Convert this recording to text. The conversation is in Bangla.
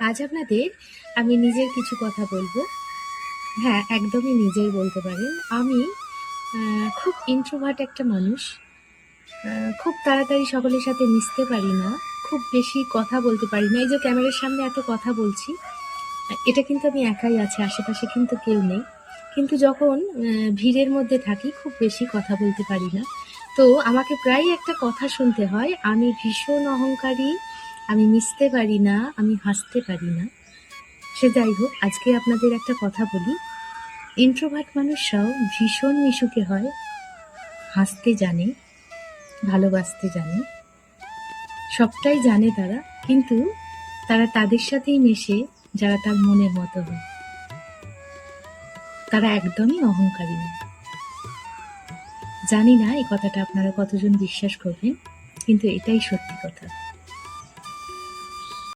আজ আপনাদের আমি নিজের কিছু কথা বলবো। হ্যাঁ, একদমই নিজের বলতে পারেন। আমি খুব ইন্ট্রোভার্ট একটা মানুষ। খুব তাড়াতাড়ি সকলের সাথে মিশতে পারি না। খুব বেশি কথা বলতে পারি না। এই যে ক্যামেরার সামনে এত কথা বলছি, এটা কিন্তু আমি একাই আছি, আশেপাশে কিন্তু কেউ নেই। কিন্তু যখন ভিড়ের মধ্যে থাকি খুব বেশি কথা বলতে পারি না। তো আমাকে প্রায়ই একটা কথা শুনতে হয়, আমি ভীষণ অহংকারী, আমি মিশতে পারি না, আমি হাসতে পারি না। সে যাই হোক, আজকে আপনাদের একটা কথা বলি। ইন্ট্রোভার্ট মানুষরাও ভীষণ মিশুকে হয়, হাসতে জানে, ভালোবাসতে জানে, সবটাই জানে তারা। কিন্তু তারা তাদের সাথেই মেশে যারা তার মনের মতো হয়। তারা একদমই অহংকারী নয়। জানি না এই কথাটা আপনারা কতজন বিশ্বাস করবেন, কিন্তু এটাই সত্যি কথা।